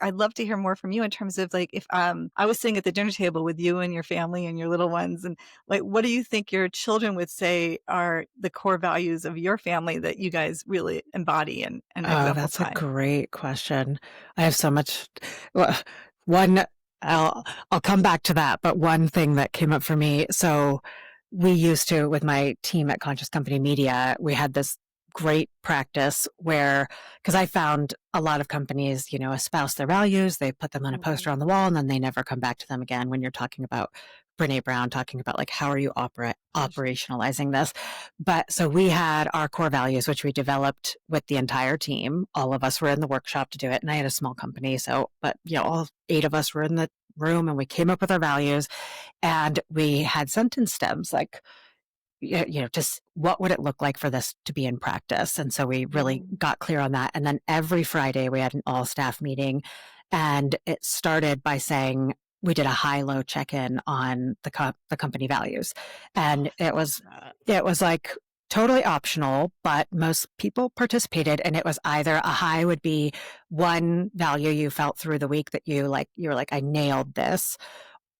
I'd love to hear more from you in terms of like if I was sitting at the dinner table with you and your family and your little ones, and like what do you think your children would say are the core values of your family that you guys really embody and Oh, that's a exemplify? great question. I have so much. Well, one, I'll come back to that, but one thing that came up for me. So we used to, with my team at Conscious Company Media, we had this great practice where, because I found a lot of companies, espouse their values, they put them on a poster Mhm. on the wall, and then they never come back to them again. When you're talking about Brene Brown, talking about like, how are you operationalizing this? But so we had our core values, which we developed with the entire team. All of us were in the workshop to do it. And I had a small company. So, but all 8 of us were in the room and we came up with our values and we had sentence stems like, just what would it look like for this to be in practice? And so we really Mhm. got clear on that. And then every Friday we had an all staff meeting and it started by saying, we did a high-low check-in on the company values, Oh, and I love that. it was like totally optional, but most people participated. And it was either a high would be one value you felt through the week that you were like, I nailed this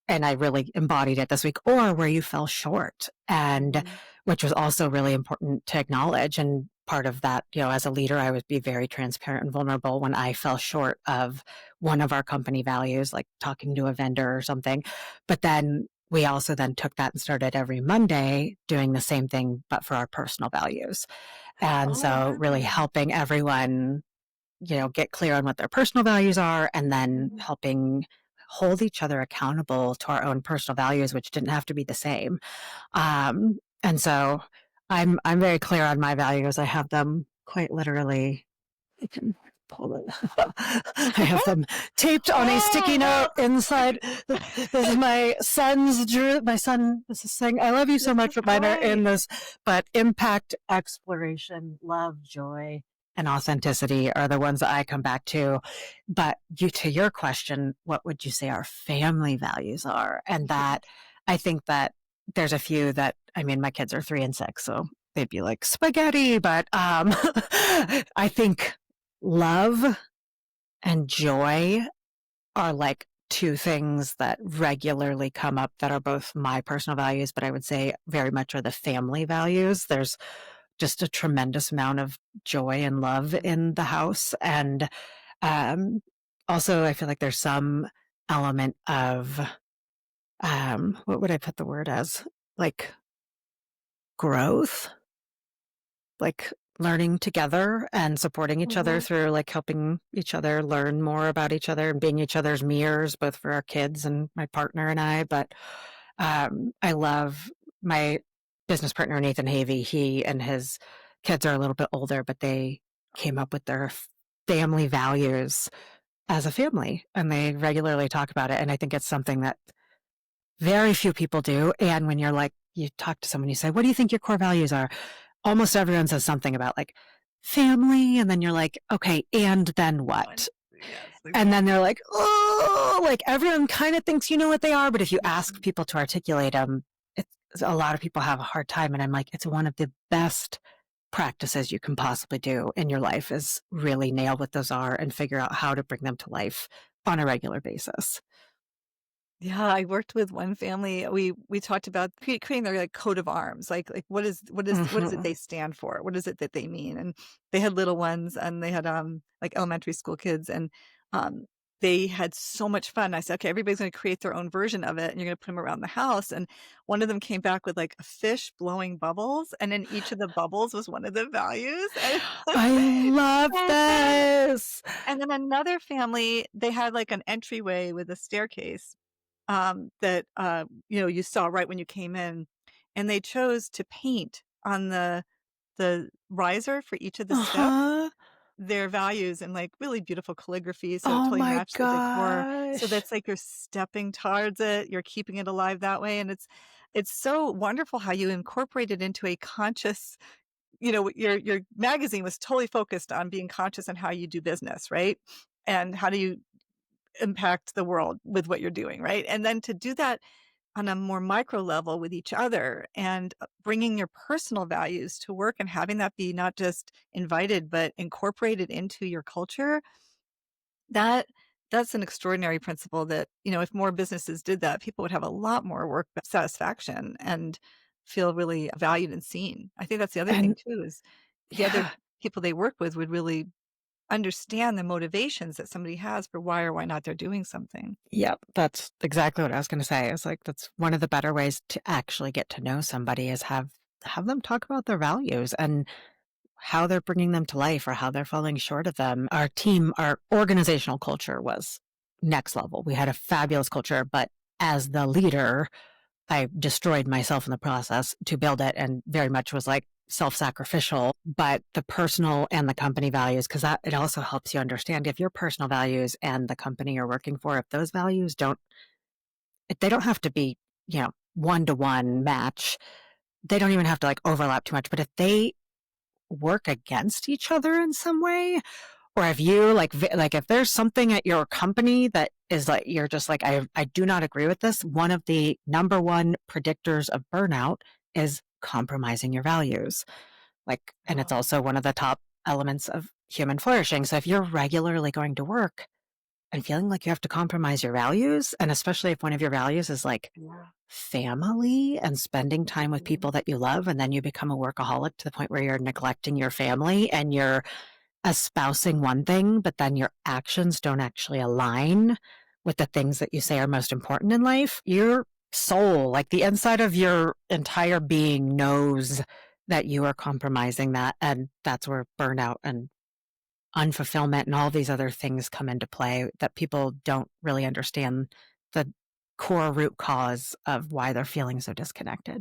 and I really embodied it this week, or where you fell short. And Mhm. which was also really important to acknowledge. And part of that, as a leader, I would be very transparent and vulnerable when I fell short of one of our company values, like talking to a vendor or something. But then we also then took that and started every Monday doing the same thing, but for our personal values. And Oh, so really wow. helping everyone, get clear on what their personal values are and then Mhm. helping hold each other accountable to our own personal values, which didn't have to be the same. And so I'm very clear on my values. I have them quite literally. I can pull it. I have them taped on a sticky Oh, note inside. This is my son's drew. My son this is saying, "I love you so this much," is but mine are in great. this. But impact, exploration, love, joy, and authenticity are the ones that I come back to. But to your question, what would you say our family values are? And Yeah. that I think that there's a few that I mean, my kids are 3 and 6, so they'd be like spaghetti. But I think love and joy are like two things that regularly come up that are both my personal values, but I would say very much are the family values. There's just a tremendous amount of joy and love in the house. And um, also, I feel like there's some element of, what would I put the word as? Like growth, like learning together and supporting each other Mhm. through like helping each other learn more about each other and being each other's mirrors, both for our kids and my partner and I. But I love my business partner, Nathan Havey. He and his kids are a little bit older, but they came up with their family values as a family and they regularly talk about it. And I think it's something that very few people do. And when you're like, you talk to someone, you say, what do you think your core values are? Almost everyone says something about like family. And then you're like, okay, and then One. what? Yes, And then they're exactly. like, oh, like everyone kind of thinks you know what they are. But if you ask Mhm. people to articulate them, it's a lot of people have a hard time. And I'm like, it's one of the best practices you can possibly do in your life is really nail what those are and figure out how to bring them to life on a regular basis. Yeah, I worked with one family. We talked about creating their like coat of arms. Like what is it Hmm. they stand for? What is it that they mean? And they had little ones and they had like elementary school kids and um they had so much fun. I said, okay, everybody's going to create their own version of it and you're going to put them around the house. And one of them came back with like a fish blowing bubbles, and in each of the bubbles was one of the values. And it was I love so fun. this. And then another family, they had like an entryway with a staircase that, you saw right when you came in, and they chose to paint on the riser for each of the steps, Uh-huh. their values in, like, really beautiful calligraphy, so it Oh totally my matched the decor, so gosh. that's like you're stepping towards it, you're keeping it alive that way, and it's so wonderful how you incorporate it into a conscious your magazine was totally focused on being conscious in how you do business, right? And how do you impact the world with what you're doing, right? And then to do that on a more micro level with each other and bringing your personal values to work and having that be not just invited but incorporated into your culture, that That's an extraordinary principle that, if more businesses did that, people would have a lot more work satisfaction and feel really valued and seen. I think that's the other thing And too is the other yeah. people they work with would really understand the motivations that somebody has for why or why not they're doing something. Yep, that's exactly what I was gonna say. It's like that's one of the better ways to actually get to know somebody is have them talk about their values and how they're bringing them to life or how they're falling short of them. Our organizational culture was next level. We had a fabulous culture, but as the leader, I destroyed myself in the process to build it and very much was like self-sacrificial, but the personal and the company values, because that it also helps you understand if your personal values and the company you're working for, if those values don't, if they don't have to be, one to one match. They don't even have to like overlap too much. But if they work against each other in some way, or if you like if there's something at your company that is like you're just like I do not agree with this, one of the number one predictors of burnout is compromising your values. Like and it's Oh, also one of the top elements of human flourishing. So if you're regularly going to work and feeling like you have to compromise your values, and especially if one of your values is like yeah. family and spending time with Mhm. people that you love, and then you become a workaholic to the point where you're neglecting your family and you're espousing one thing, but then your actions don't actually align with the things that you say are most important in life, your soul, like the inside of your entire being, knows that you are compromising that. And that's where burnout and unfulfillment and all these other things come into play that people don't really understand the core root cause of why they're feeling so disconnected.